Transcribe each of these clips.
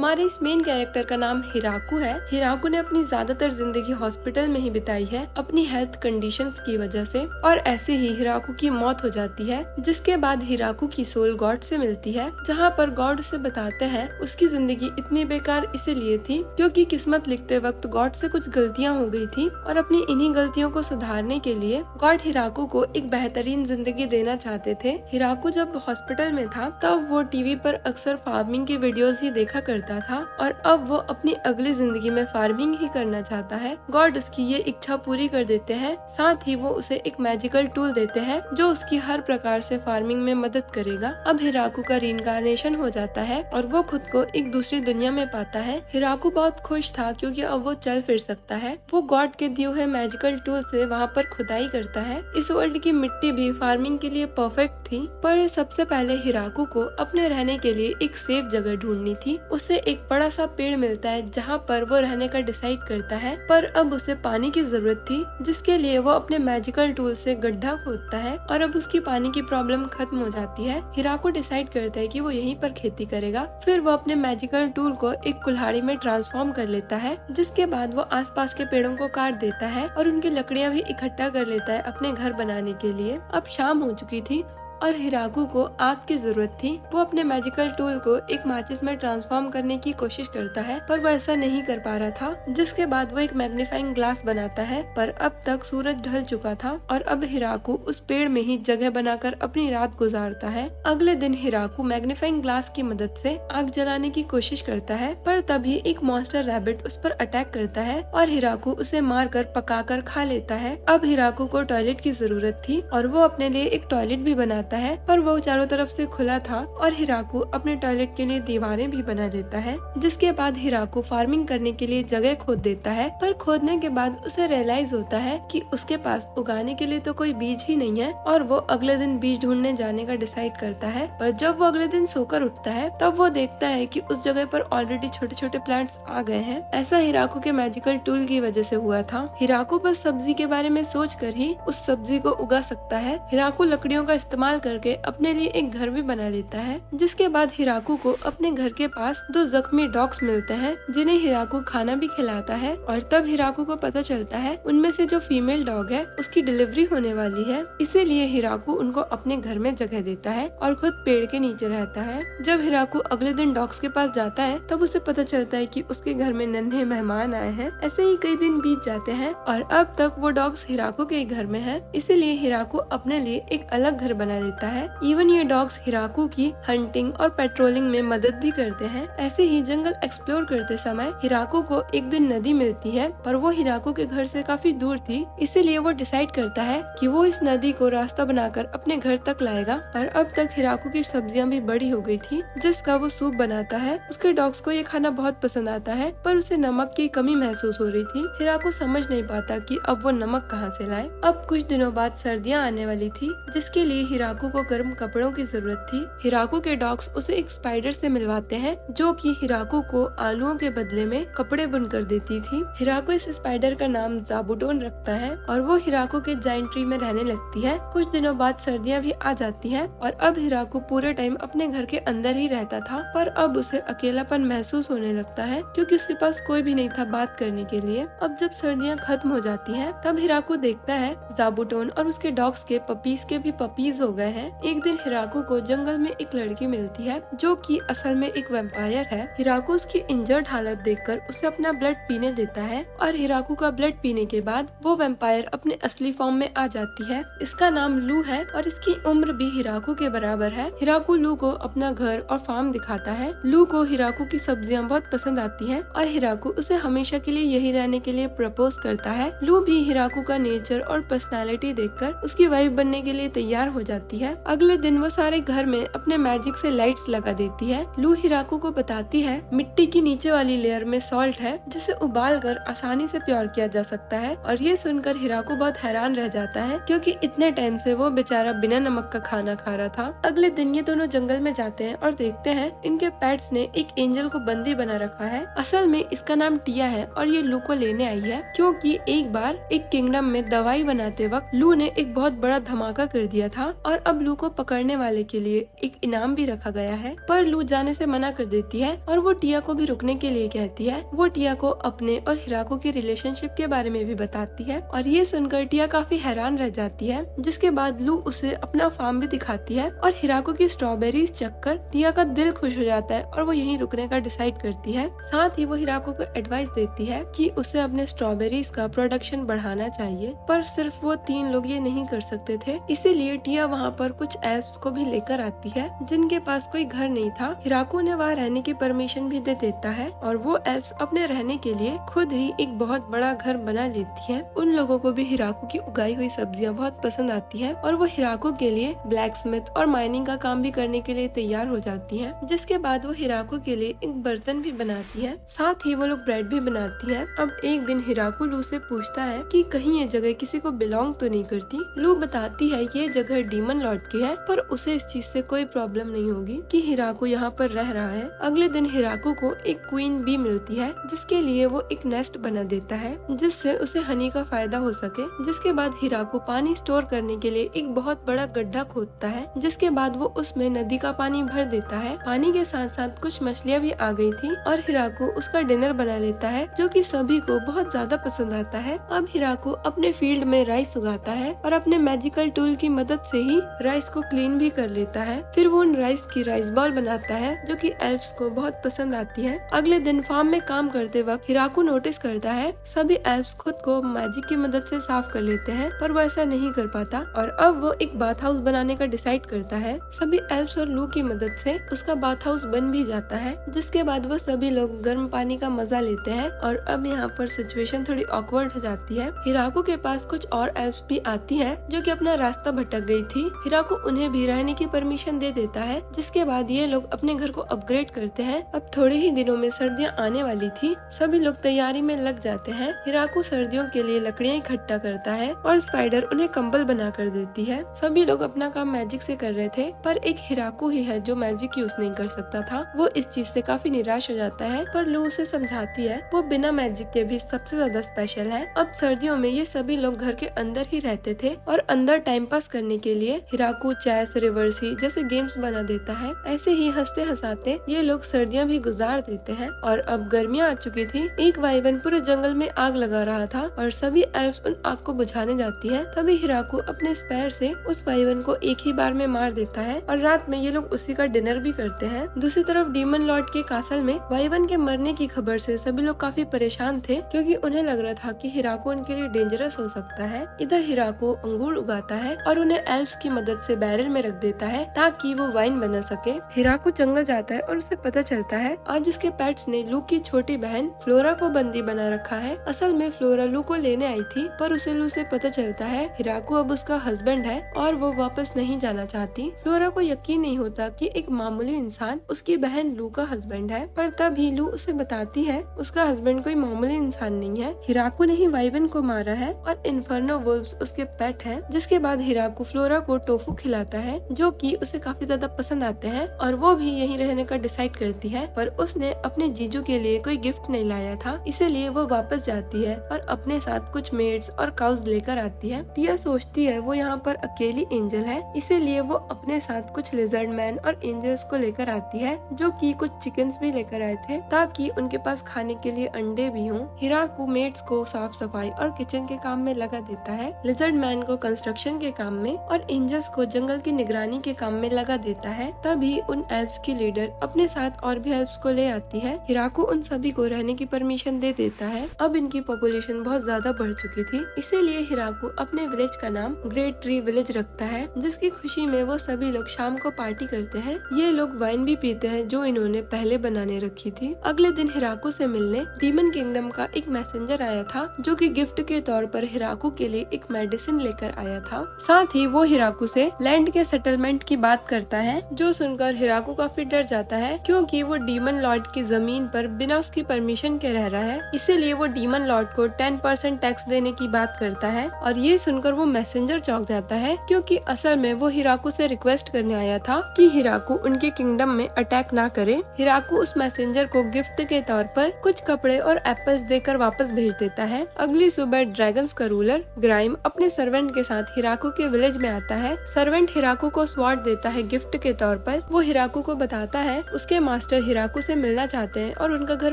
हमारे इस main character का नाम हिराकू है। हिराकू ने अपनी ज्यादातर जिंदगी हॉस्पिटल में ही बिताई है अपनी हेल्थ कंडीशंस की वजह से, और ऐसे ही हिराकू की मौत हो जाती है, जिसके बाद हिराकू की सोल गॉड से मिलती है, जहाँ पर गॉड उसे बताते हैं उसकी जिंदगी इतनी बेकार इसीलिए थी क्योंकि किस्मत लिखते वक्त गॉड से कुछ गलतियाँ हो गई थी, और अपनी इन्हीं गलतियों को सुधारने के लिए गॉड हिराकू को एक बेहतरीन जिंदगी देना चाहते थे। हिराकू जब हॉस्पिटल में था तब वो टीवी पर अक्सर फार्मिंग की वीडियोस ही देखा करता था, और अब वो अपनी अगली जिंदगी में फार्मिंग ही करना चाहता है। गॉड उसकी ये इच्छा पूरी कर देते हैं, साथ ही वो उसे एक मैजिकल टूल देते हैं जो उसकी हर प्रकार से फार्मिंग में मदद करेगा। अब हिराकू का रीइंकार्नेशन हो जाता है और वो खुद को एक दूसरी दुनिया में पाता है। हिराकू बहुत खुश था क्योंकि अब वो चल फिर सकता है। वो गॉड के दिए हुए मैजिकल टूल से वहाँ पर खुदाई करता है। इस वर्ल्ड की मिट्टी भी फार्मिंग के लिए परफेक्ट थी, पर सबसे पहले हिराकू को अपने रहने के लिए एक सेफ जगह ढूंढनी थी। उसे एक बड़ा सा पेड़ मिलता है जहाँ पर वो रहने का डिसाइड करता है, पर अब उसे पानी की जरूरत थी, जिसके लिए वो अपने मैजिकल टूल से गड्ढा खोदता है और अब उसकी पानी की प्रॉब्लम खत्म हो जाती है। हिराकू डिसाइड करता है कि वो यहीं पर खेती करेगा। फिर वो अपने मैजिकल टूल को एक कुल्हाड़ी में ट्रांसफॉर्म कर लेता है, जिसके बाद वो आसपास के पेड़ों को काट देता है और उनकी लकड़ियाँ भी इकट्ठा कर लेता है अपने घर बनाने के लिए। अब शाम हो चुकी थी और हिराकू को आग की जरूरत थी। वो अपने मैजिकल टूल को एक माचिस में ट्रांसफॉर्म करने की कोशिश करता है, पर वो ऐसा नहीं कर पा रहा था, जिसके बाद वो एक मैग्नीफाइंग ग्लास बनाता है, पर अब तक सूरज ढल चुका था और अब हिराकू उस पेड़ में ही जगह बनाकर अपनी रात गुजारता है। अगले दिन हिराकू मैग्नीफाइंग ग्लास की मदद से आग जलाने की कोशिश करता है, पर तभी एक मॉन्स्टर रैबिट उस पर अटैक करता है और हिराकू उसे मारकर पकाकर खा लेता है। अब हिराकू को टॉयलेट की जरूरत थी और वो अपने लिए एक टॉयलेट भी बनाता है, पर वो चारों तरफ से खुला था और हिराकू अपने टॉयलेट के लिए दीवारें भी बना लेता है। जिसके बाद हिराकू फार्मिंग करने के लिए जगह खोद देता है, पर खोदने के बाद उसे रियलाइज होता है कि उसके पास उगाने के लिए तो कोई बीज ही नहीं है, और वो अगले दिन बीज ढूंढने जाने का डिसाइड करता है। पर जब वो अगले दिन सोकर उठता है तब वो देखता है कि उस जगह पर ऑलरेडी छोटे छोटे प्लांट्स आ गए हैं। ऐसा हिराकू के मैजिकल टूल की वजह से हुआ था। हिराकू बस सब्जी के बारे में सोच कर ही उस सब्जी को उगा सकता है। हिराकू लकड़ियों का इस्तेमाल करके अपने लिए एक घर भी बना लेता है। जिसके बाद हिराकू को अपने घर के पास 2 जख्मी डॉग्स मिलते हैं, जिन्हें हिराकू खाना भी खिलाता है, और तब हिराकू को पता चलता है उनमें से जो फीमेल डॉग है उसकी डिलीवरी होने वाली है। इसीलिए हिराकू उनको अपने घर में जगह देता है और खुद पेड़ के नीचे रहता है। जब हिराकू अगले दिन डॉग्स के पास जाता है तब उसे पता चलता है कि उसके घर में नन्हे मेहमान आए हैं। ऐसे ही कई दिन बीत जाते हैं और अब तक वो डॉग्स हिराकू के घर में है, इसीलिए हिराकू अपने लिए एक अलग घर बना लेता है। इवन ये डॉग्स हिराकू की हंटिंग और पेट्रोलिंग में मदद भी करते हैं। ऐसे ही जंगल एक्सप्लोर करते समय हिराकू को एक दिन नदी मिलती है, पर वो हिराकू के घर से काफी दूर थी, इसीलिए वो डिसाइड करता है कि वो इस नदी को रास्ता बनाकर अपने घर तक लाएगा। और अब तक हिराकू की सब्जियां भी बड़ी हो गई थी, जिसका वो सूप बनाता है। उसके डॉग्स को ये खाना बहुत पसंद आता है, पर उसे नमक की कमी महसूस हो रही थी। हिराकू समझ नहीं पाता कि अब वो नमक कहाँ से लाए। अब कुछ दिनों बाद सर्दियाँ आने वाली थी, जिसके लिए हिराकू को गर्म कपड़ों की जरूरत थी। हिराकू के डॉग्स उसे एक स्पाइडर से मिलवाते हैं, जो कि हिराकू को आलूओं के बदले में कपड़े बुनकर देती थी। हिराकू इस स्पाइडर का नाम ज़ाबूटोन रखता है और वो हिराकू के जाइंट ट्री में रहने लगती है। कुछ दिनों बाद सर्दियाँ भी आ जाती हैं और अब हिराकू पूरे टाइम अपने घर के अंदर ही रहता था, पर अब उसे अकेलापन महसूस होने लगता है क्योंकि उसके पास कोई भी नहीं था बात करने के लिए। अब जब सर्दियाँ खत्म हो जाती हैं, तब हिराकू देखता है ज़ाबूटोन और उसके डॉग्स के पपीज के भी पपीज हो गए हैं। एक दिन हिराकू को जंगल में एक लड़की मिलती है, जो कि असल में एक वैम्पायर है। हिराकू उसकी इंजर्ड हालत देखकर उसे अपना ब्लड पीने देता है और हिराकू का ब्लड पीने के बाद वो वैम्पायर अपने असली फॉर्म में आ जाती है। इसका नाम लू है और इसकी उम्र भी हिराकू के बराबर है। हिराकू लू को अपना घर और फार्म दिखाता है। लू को हिराकू की सब्जियां बहुत पसंद आती हैं और हिराकू उसे हमेशा के लिए यही रहने के लिए प्रपोज करता है। लू भी हिराकू का नेचर और पर्सनालिटी देखकर उसकी वाइफ बनने के लिए तैयार हो जाती है। अगले दिन वो सारे घर में अपने मैजिक से लाइट्स लगा देती है। लू हिराकू को बताती है मिट्टी की नीचे वाली लेयर में सॉल्ट है, जिसे उबाल कर आसानी से प्योर किया जा सकता है। और ये सुनकर हिराकू बहुत हैरान रह जाता है, क्योंकि इतने टाइम से वो बेचारा बिना नमक का खाना खा रहा था। अगले दिन ये दोनों जंगल में जाते हैं और देखते हैं इनके पेट्स ने एक एंजल को बंदी बना रखा है। असल में इसका नाम टिया है और ये लू को लेने आई है, क्योंकि एक बार एक किंगडम में दवाई बनाते वक्त लू ने एक बहुत बड़ा धमाका कर दिया था और अब लू को पकड़ने वाले के लिए एक इनाम भी रखा गया है। पर लू जाने से मना कर देती है और वो टिया को भी रुकने के लिए कहती है। वो टिया को अपने और हिराको की रिलेशनशिप के बारे में भी बताती है और ये सुनकर टिया काफी हैरान रह जाती है। जिसके बाद लू उसे अपना फार्म भी दिखाती है और हिराको की स्ट्रॉबेरीज चखकर टिया का दिल खुश हो जाता है और वो यहीं रुकने का डिसाइड करती है। साथ ही वो हिराको को एडवाइस देती है कि उसे अपने स्ट्रॉबेरीज का प्रोडक्शन बढ़ाना चाहिए, पर सिर्फ वो 3 लोग ये नहीं कर सकते थे। इसीलिए टिया वहाँ पर कुछ एल्फ्स को भी लेकर आती है जिनके पास कोई घर नहीं था। हिराको ने वहाँ रहने की परमिशन भी दे देता है और वो एल्फ्स अपने रहने के लिए खुद ही एक बहुत बड़ा घर बना लेती है। उन लोगों को भी हिराको की उगाई हुई सब्जियां बहुत पसंद आती है और वो हिराको के लिए ब्लैक स्मिथ और माइनिंग का काम भी करने के लिए तैयार हो जाती है। जिसके बाद वो हिराको के लिए एक बर्तन भी बनाती है। साथ ही वो लोग ब्रेड भी बनाती है। अब एक दिन हिराको लू से पूछता है कि कहीं ये जगह किसी को बिलोंग तो नहीं करती। लू बताती है ये जगह डीमन लॉर्ड की है, पर उसे इस चीज से कोई प्रॉब्लम नहीं होगी कि हिराको यहाँ पर रह रहा है। अगले दिन हिराको को एक क्वीन बी मिलती है जिसके लिए वो एक नेस्ट बना देता है जिससे उसे हनी का फायदा हो सके। जिसके बाद हिराको पानी स्टोर करने के लिए एक बहुत बड़ा गड्ढा खोदता है। जिसके बाद वो उसमें नदी का पानी भर देता है। पानी के साथ साथ कुछ मछलियाँ भी आ गई थी और हिराको उसका डिनर बना लेता है जो कि सभी को बहुत ज्यादा पसंद आता है। अब हिराको अपने फील्ड में राइस उगाता है और अपने मैजिकल टूल की मदद से ही राइस को क्लीन भी कर लेता है। फिर वो उन राइस की राइस बॉल बनाता है जो कि एल्फ्स को बहुत पसंद आती है। अगले दिन फार्म में काम करते वक्त हिराको नोटिस करता है सभी एल्फ्स खुद को मैजिक की मदद से साफ कर लेते हैं, पर वो ऐसा नहीं कर पाता और अब वो एक बाथ हाउस बनाने का डिसाइड करता है। सभी एल्फ्स और लू की मदद से उसका बाथ हाउस बन भी जाता है। जिसके बाद वो सभी लोग गर्म पानी का मजा लेते हैं और अब यहाँ पर सिचुएशन थोड़ी ऑकवर्ड हो जाती है। हिराको के पास कुछ और एल्फ्स भी आती है जो कि अपना रास्ता भटक गई थी। हिराको उन्हें भी रहने की परमिशन दे देता है। जिसके बाद ये लोग अपने घर को अपग्रेड करते हैं। अब थोड़े ही दिनों में सर्दियाँ आने वाली थी। सभी लोग तैयारी में लग जाते हैं। हिराको सर्दियों के लिए लकड़ियाँ इकट्ठा करता है और स्पाइडर उन्हें कंबल बना कर देती है। सभी लोग अपना काम मैजिक से कर रहे थे, पर एक हिराको ही है जो मैजिक यूज नहीं कर सकता था। वो इस चीज से काफी निराश हो जाता है, पर लू उसे समझाती है वो बिना मैजिक के भी सबसे ज्यादा स्पेशल है। अब सर्दियों में ये सभी लोग घर के अंदर ही रहते थे और अंदर टाइम पास करने के लिए हिराको चेस, रिवर्सी जैसे गेम्स बना देता है। ऐसे ही हंसते हंसाते ये लोग सर्दियाँ भी गुजार देते हैं। और अब गर्मियाँ आ चुकी थी। एक वाइवन पूरे जंगल में आग लगा रहा था और सभी एल्फ्स उन आग को बुझाने जाती है। तभी हिराको अपने स्पैर से उस वाइवन को एक ही बार में मार देता है और रात में ये लोग उसी का डिनर भी करते हैं। दूसरी तरफ डीमन लॉर्ड के कासल में वाइवन के मरने की खबर से सभी लोग काफी परेशान थे क्योंकि उन्हें लग रहा था कि हिराको उनके लिए डेंजरस हो सकता है। इधर हिराको अंगूर उगाता है और उन्हें एल्फ्स की मदद से बैरल में रख देता है ताकि वो वाइन बना सके। हिराको जंगल जाता है और उसे पता चलता है आज उसके पेट्स ने लू की छोटी बहन फ्लोरा को बंदी बना रखा है। असल में फ्लोरा लू को लेने आई थी, पर उसे लू से पता चलता है हिराको अब उसका हस्बैंड है और वो वापस नहीं जाना चाहती। फ्लोरा को यकीन नहीं होता कि एक मामूली इंसान उसकी बहन लू का हस्बैंड है, पर तभी लू उसे बताती है उसका हस्बैंड कोई मामूली इंसान नहीं है, हिराको ने ही वाइवन को मारा है और इन्फर्नो वुल्व्स उसके पेट हैं। जिसके बाद हिराको फ्लोरा को टोफू खिलाता है जो कि उसे काफी ज्यादा पसंद आते हैं और वो भी यहीं रहने का डिसाइड करती है, पर उसने अपने जीजू के लिए कोई गिफ्ट नहीं लाया था, इसीलिए वो वापस जाती है और अपने साथ कुछ मेड्स और काउज लेकर आती है। टिया सोचती है वो यहाँ पर अकेली एंजल है, इसीलिए वो अपने साथ कुछ लिजर्ड मैन और एंजल्स को लेकर आती है जो कि कुछ चिकन्स भी लेकर आए थे ताकि उनके पास खाने के लिए अंडे भी हों। हिराको मेड्स को साफ सफाई और किचन के काम में लगा देता है, लिजर्ड मैन को कंस्ट्रक्शन के काम में और एंजल्स को जंगल की निगरानी के काम में लगा देता है। तभी उन एल्फ्स की लीडर अपने साथ और भी एल्फ्स को ले आती है। हिराको उन सभी को रहने की परमिशन दे देता है। अब इनकी पॉपुलेशन बहुत ज्यादा बढ़ चुकी थी, इसीलिए हिराको अपने विलेज का नाम ग्रेट ट्री विलेज रखता है, जिसकी खुशी में वो सभी लोग शाम को पार्टी करते हैं। ये लोग वाइन भी पीते हैं जो इन्होंने पहले बनाने रखी थी। अगले दिन हिराको से मिलने डीमन किंगडम का एक मैसेंजर आया था जो कि गिफ्ट के तौर पर हिराको के लिए एक मेडिसिन लेकर आया था। साथ ही वो हिराको से लैंड के सेटलमेंट की बात करता है, जो सुनकर हिराको काफी डर जाता है क्योंकि वो डीमन लॉर्ड की जमीन पर बिना उसकी परमिशन के रह रहा है, इसीलिए वो डीमन लॉर्ड को 10% टैक्स देने की बात करता है। और ये सुनकर वो मैसेंजर चौंक जाता है क्योंकि असल में वो हिराको से रिक्वेस्ट करने आया था कि हिराको उनके किंगडम में अटैक ना करे। हिराको उस मैसेंजर को गिफ्ट के तौर पर कुछ कपड़े और एप्पल्स देकर वापस भेज देता है। अगली सुबह ड्रैगन्स का रूलर ग्राइम अपने सर्वेंट के साथ हिराको के विलेज में आता है है। सर्वेंट हिराकू को स्वॉर्ड देता है गिफ्ट के तौर पर। वो हिराकू को बताता है उसके मास्टर हिराकू से मिलना चाहते हैं और उनका घर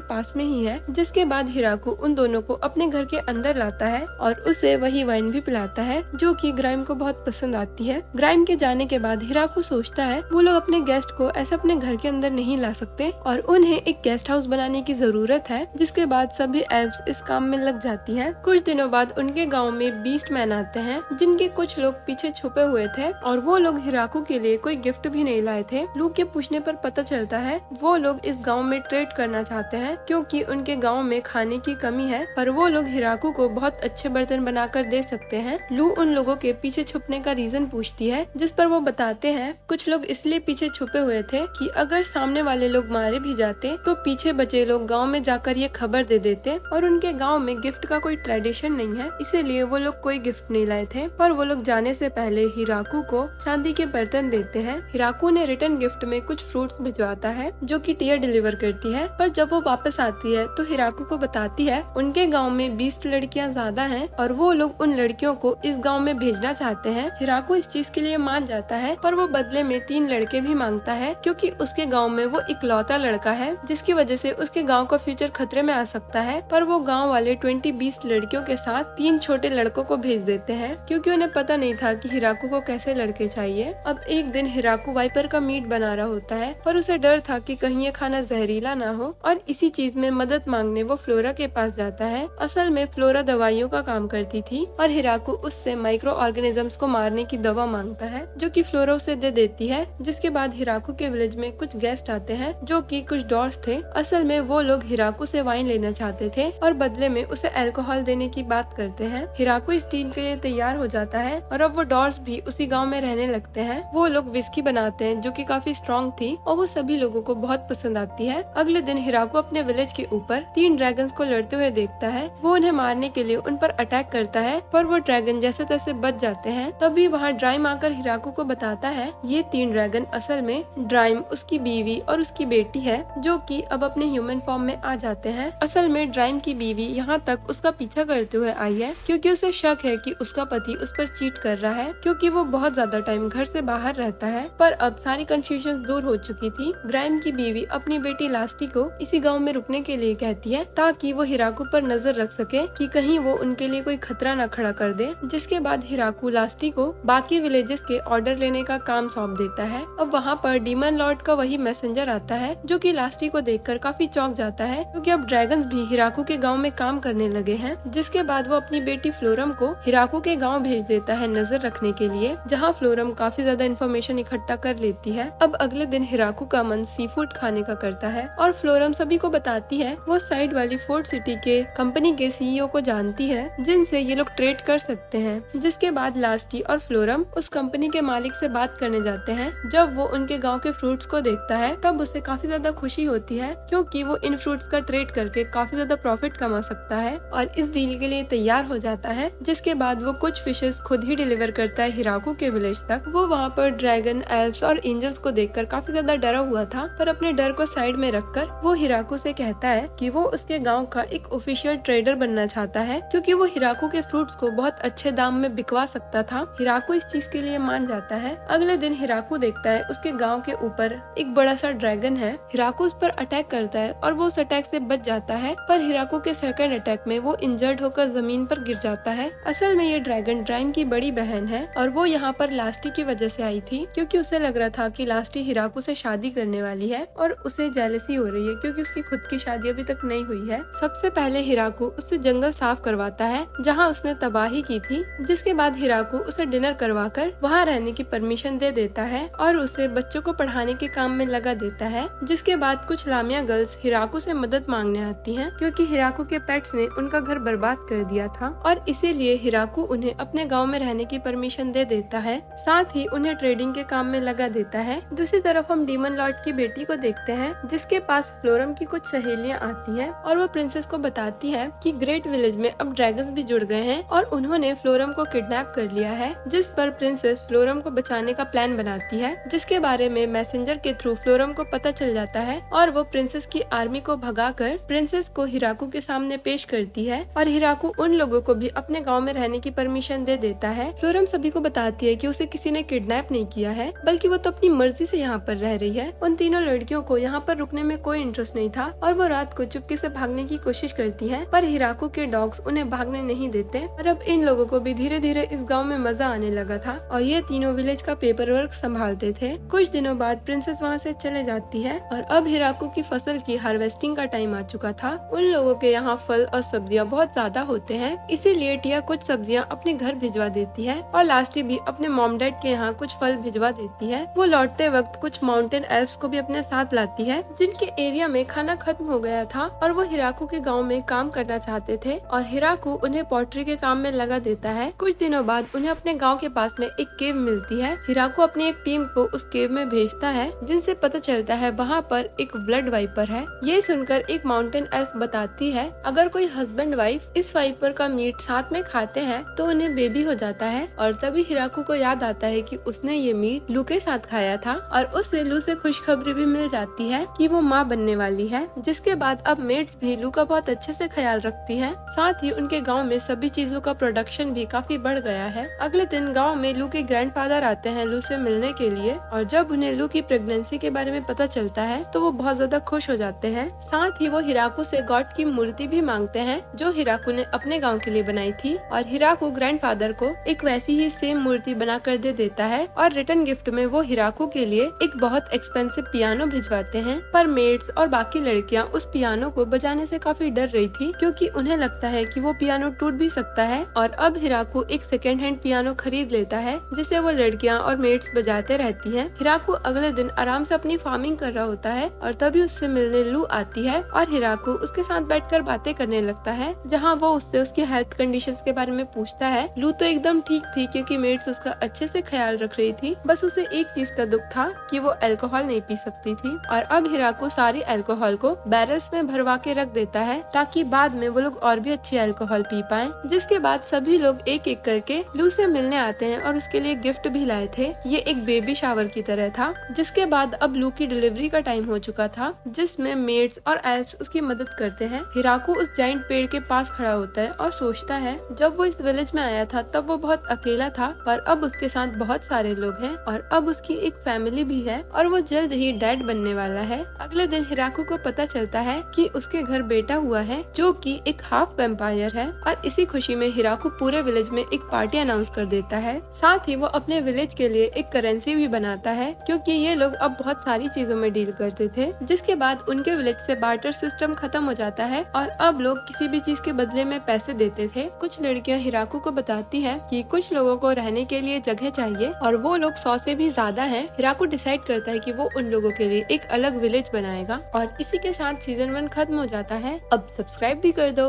पास में ही है। जिसके बाद हिराकू उन दोनों को अपने घर के अंदर लाता है और उसे वही वाइन भी पिलाता है जो कि ग्राइम को बहुत पसंद आती है। ग्राइम के जाने के बाद हिराकू सोचता है वो लोग अपने गेस्ट को ऐसे अपने घर के अंदर नहीं ला सकते और उन्हें एक गेस्ट हाउस बनाने की जरूरत है। जिसके बाद सभी एल्फ्स इस काम में लग जाती हैं। कुछ दिनों बाद उनके गांव में बीस्ट मैन आते हैं जिनके कुछ लोग पीछे छुपे हुए थे और वो लोग हिराकू के लिए कोई गिफ्ट भी नहीं लाए थे। लू के पूछने पर पता चलता है वो लोग इस गांव में ट्रेड करना चाहते हैं क्योंकि उनके गांव में खाने की कमी है, पर वो लोग हिराकू को बहुत अच्छे बर्तन बनाकर दे सकते हैं। लू उन लोगों के पीछे छुपने का रीजन पूछती है जिस पर वो बताते हैं कुछ लोग इसलिए पीछे छुपे हुए थे कि अगर सामने वाले लोग मारे भी जाते तो पीछे बचे लोग गांव में जाकर ये खबर दे देते और उनके गांव में गिफ्ट का कोई ट्रेडिशन नहीं है, इसीलिए वो लोग कोई गिफ्ट नहीं लाए थे। पर वो लोग जाने से पहले हिराकू को चांदी के बर्तन देते हैं। हिराकू ने रिटर्न गिफ्ट में कुछ फ्रूट्स भिजवाता है जो कि टिया डिलीवर करती है, पर जब वो वापस आती है तो हिराकू को बताती है उनके गांव में 20 लड़कियां ज्यादा हैं और वो लोग उन लड़कियों को इस गांव में भेजना चाहते हैं। हिराकू इस चीज के लिए मान जाता है, पर वो बदले में 3 लड़के भी मांगता है क्योंकि उसके गांव में वो इकलौता लड़का है जिसकी वजह से उसके गांव का फ्यूचर खतरे में आ सकता है। पर वो गांव वाले 20 लड़कियों के साथ 3 छोटे लड़कों को भेज देते हैं क्योंकि उन्हें पता नहीं था कि हिराकू को कैसे लड़के चाहिए। अब एक दिन हिराकू वाइपर का मीट बना रहा होता है, पर उसे डर था कि कहीं ये खाना जहरीला ना हो और इसी चीज में मदद मांगने वो फ्लोरा के पास जाता है। असल में फ्लोरा दवाइयों का काम करती थी और हिराकू उससे माइक्रो ऑर्गेनिजम्स को मारने की दवा मांगता है जो कि फ्लोरा उसे दे देती है। जिसके बाद हिराकू के विलेज में कुछ गेस्ट आते हैं जो कि कुछ डॉर्स थे। असल में वो लोग हिराकू से वाइन लेना चाहते थे और बदले में उसे अल्कोहल देने की बात करते हैं। हिराकू इस डील के लिए तैयार हो जाता है और अब वो डॉर्स भी उसी गांव में रहने लगते हैं। वो लोग विस्की बनाते हैं जो कि काफी स्ट्रॉन्ग थी और वो सभी लोगों को बहुत पसंद आती है। अगले दिन हिराकू अपने विलेज के ऊपर 3 ड्रैगन्स को लड़ते हुए देखता है। वो उन्हें मारने के लिए उन पर अटैक करता है, पर वो ड्रैगन जैसे तैसे बच जाते हैं। तभी वहाँ ड्राइम आकर हिराकू को बताता है ये 3 ड्रैगन असल में ड्राइम, उसकी बीवी और उसकी बेटी है जो कि अब अपने ह्यूमन फॉर्म में आ जाते हैं। असल में ड्राइम की बीवी यहाँ तक उसका पीछा करते हुए आई है क्योंकि उसे शक है कि उसका पति उस पर चीट कर रहा है क्योंकि वो बहुत ज्यादा टाइम घर से बाहर रहता है। पर अब सारी कंफ्यूजन दूर हो चुकी थी। ग्राइम की बीवी अपनी बेटी लास्टी को इसी गांव में रुकने के लिए कहती है ताकि वो हिराकू पर नजर रख सके कि कहीं वो उनके लिए कोई खतरा न खड़ा कर दे। जिसके बाद हिराकू लास्टी को बाकी विलेजेस के ऑर्डर लेने का काम सौंप देता है। अब वहाँ पर डीमन लॉर्ड का वही मैसेंजर आता है जो कि लास्टी को देखकर काफी चौंक जाता है क्योंकि अब ड्रैगन्स भी हिराकू के गांव में काम करने लगे हैं। जिसके बाद वो अपनी बेटी फ्लोरम को हिराकू के गांव भेज देता है नजर रखने के लिए, जहां फ्लोरम काफी ज्यादा इन्फॉर्मेशन इकट्ठा कर लेती है। अब अगले दिन हिराकू का मन सी फूड खाने का करता है और फ्लोरम सभी को बताती है वो साइड वाली फोर्ट सिटी के कंपनी के सीईओ को जानती है जिनसे ये लोग ट्रेड कर सकते हैं। जिसके बाद लास्टी और फ्लोरम उस कंपनी के मालिक से बात करने जाते हैं। जब वो उनके गाँव के फ्रूट्स को देखता है तब उसे काफी ज्यादा खुशी होती है क्योंकि वो इन फ्रूट्स का ट्रेड करके काफी ज्यादा प्रॉफिट कमा सकता है और इस डील के लिए तैयार हो जाता है। जिसके बाद वो कुछ फिशेस खुद ही डिलीवर करता है हिराकू के विलेज तक। वो वहाँ पर ड्रैगन, एल्फ्स और एंजल्स को देखकर काफी ज्यादा डरा हुआ था, पर अपने डर को साइड में रखकर वो हिराकू से कहता है कि वो उसके गांव का एक ऑफिशियल ट्रेडर बनना चाहता है क्योंकि वो हिराकू के फ्रूट्स को बहुत अच्छे दाम में बिकवा सकता था। हिराकू इस चीज के लिए मान जाता है। अगले दिन हिराकू देखता है उसके गाँव के ऊपर एक बड़ा सा ड्रैगन है। हिराकू उस पर अटैक करता है और वो उस अटैक से बच जाता है, पर हिराकू के सेकंड अटैक में वो इंजर्ड होकर जमीन पर गिर जाता है। असल में ये ड्रैगन ड्राइम की बड़ी बहन है और वो यहाँ पर लास्टी की वजह से आई थी क्योंकि उसे लग रहा था कि लास्टी हिराकू से शादी करने वाली है और उसे जेलसी हो रही है क्योंकि उसकी खुद की शादी अभी तक नहीं हुई है। सबसे पहले हिराकू उससे जंगल साफ करवाता है जहाँ उसने तबाही की थी। जिसके बाद हिराकू उसे डिनर करवाकर वहाँ रहने की परमिशन दे देता है और उसे बच्चों को पढ़ाने के काम में लगा देता है। जिसके बाद कुछ लामिया गर्ल्स हिराकू से मदद मांगने आती हैं क्योंकि हिराकू के पेट्स ने उनका घर बर्बाद कर दिया था और इसीलिए हिराकू उन्हें अपने गांव में रहने की परमिशन दे देता है, साथ ही उन्हें ट्रेडिंग के काम में लगा देता है। दूसरी तरफ हम डीमन लॉर्ड की बेटी को देखते हैं जिसके पास फ्लोरम की कुछ सहेलियां आती हैं और वो प्रिंसेस को बताती है कि ग्रेट विलेज में अब ड्रैगन्स भी जुड़ गए हैं और उन्होंने फ्लोरम को किडनैप कर लिया है। जिस पर प्रिंसेस फ्लोरम को बचाने का प्लान बनाती है जिसके बारे में मैसेंजर के थ्रू फ्लोरम को पता चल जाता है और वो प्रिंसेस की आर्मी को भगाकर प्रिंसेस को हिराकू के सामने पेश करती है और हिराकू उन लोगों को भी अपने गांव में रहने की परमिशन दे देता है। फ्लोरम सभी को बता बताती है कि उसे किसी ने किडनैप नहीं किया है, बल्कि वो तो अपनी मर्जी से यहाँ पर रह रही है। उन तीनों लड़कियों को यहाँ पर रुकने में कोई इंटरेस्ट नहीं था और वो रात को चुपके से भागने की कोशिश करती हैं, पर हिराकू के डॉग्स उन्हें भागने नहीं देते। और अब इन लोगों को भी धीरे धीरे इस गाँव में मजा आने लगा था और ये तीनों विलेज का पेपर वर्क संभालते थे। कुछ दिनों बाद प्रिंसेस वहाँ से चले जाती है और अब हिराकू की फसल की हार्वेस्टिंग का टाइम आ चुका था। उन लोगों के यहाँ फल और सब्जियाँ बहुत ज्यादा होते हैं, इसीलिए टिया कुछ सब्जियाँ अपने घर भिजवा देती है और लास्टी भी अपने मॉम डैड के यहाँ कुछ फल भिजवा देती है। वो लौटते वक्त कुछ माउंटेन एल्फ्स को भी अपने साथ लाती है, जिनके एरिया में खाना खत्म हो गया था और वो हिराकू के गाँव में काम करना चाहते थे और हिराकू उन्हें पॉटरी के काम में लगा देता है। कुछ दिनों बाद उन्हें अपने गाँव के पास में एक केव मिलती है। हिराकू अपनी एक टीम को उस केव में भेजता है, जिनसे पता चलता है वहाँ पर एक ब्लड वाइपर है। ये सुनकर एक माउंटेन एल्फ बताती है अगर कोई हस्बैंड वाइफ इस वाइपर का मीट साथ में खाते हैं तो उन्हें बेबी हो जाता है। और तभी हिराकू को याद आता है कि उसने ये मीट लू के साथ खाया था और उससे लू से खुशखबरी भी मिल जाती है कि वो माँ बनने वाली है। जिसके बाद अब मेड्स भी लू का बहुत अच्छे से ख्याल रखती हैं। साथ ही उनके गाँव में सभी चीजों का प्रोडक्शन भी काफी बढ़ गया है। अगले दिन गाँव में लू के ग्रैंडफादर आते हैं लू से मिलने के लिए और जब उन्हें लू की प्रेगनेंसी के बारे में पता चलता है तो वो बहुत ज्यादा खुश हो जाते हैं। साथ ही वो हिराकू से गॉड की मूर्ति भी मांगते हैं जो हिराकू ने अपने गांव के लिए बनाई थी और हिराकू ग्रैंडफादर को एक वैसी ही सेम मूर्ति बना कर दे देता है और रिटर्न गिफ्ट में वो हिराकू के लिए एक बहुत एक्सपेंसिव पियानो भिजवाते हैं। पर मेड्स और बाकी लड़कियां उस पियानो को बजाने से काफी डर रही थी क्योंकि उन्हें लगता है कि वो पियानो टूट भी सकता है। और अब हिराकू एक सेकेंड हैंड पियानो खरीद लेता है जिसे वो लड़कियां और मेड्स बजाते रहती हैं। हिराकू अगले दिन आराम से अपनी फार्मिंग कर रहा होता है और तभी उससे मिलने लू आती है और हिराकू उसके साथ बैठकर बातें करने लगता है, जहां वो उससे उसकी हेल्थ कंडीशंस के बारे में पूछता है। लू तो एकदम ठीक थी क्योंकि मेड्स उसका अच्छे से ख्याल रख रही थी, बस उसे एक चीज का दुख था कि वो अल्कोहल नहीं पी सकती थी। और अब हिराकू सारी अल्कोहल को बैरल्स में भरवा के रख देता है ताकि बाद में वो लोग और भी अच्छी अल्कोहल पी पाए। जिसके बाद सभी लोग एक एक करके लू से मिलने आते हैं और उसके लिए गिफ्ट भी लाए थे। ये एक बेबी शावर की तरह था। जिसके बाद अब लू की डिलीवरी का टाइम हो चुका था, जिसमें मेड्स और एल्फ्स उसकी मदद करते हैं। हिराकू उस जाइंट पेड़ के पास खड़ा होता है और सोचता है जब वो इस विलेज में आया था तब वो बहुत अकेला था, पर अब उसके साथ बहुत सारे लोग हैं और अब उसकी एक फैमिली भी है और वो जल्द ही डैड बनने वाला है। अगले दिन हिराकू को पता चलता है कि उसके घर बेटा हुआ है जो कि एक हाफ वैम्पायर है और इसी खुशी में हिराकू पूरे विलेज में एक पार्टी अनाउंस कर देता है। साथ ही वो अपने विलेज के लिए एक करेंसी भी बनाता है क्योंकि ये लोग अब बहुत सारी चीजों में डील करते थे। जिसके बाद उनके विलेज से बार्टर सिस्टम खत्म हो जाता है और अब लोग किसी भी चीज के बदले में पैसे देते थे। कुछ लड़कियां हिराकू को बताती हैं कि कुछ लोगों को रहने के लिए जगह चाहिए और वो लोग 100 से भी ज्यादा हैं। हिराकू डिसाइड करता है कि वो उन लोगों के लिए एक अलग विलेज बनाएगा और इसी के साथ सीजन 1 खत्म हो जाता है। अब सब्सक्राइब भी कर दो।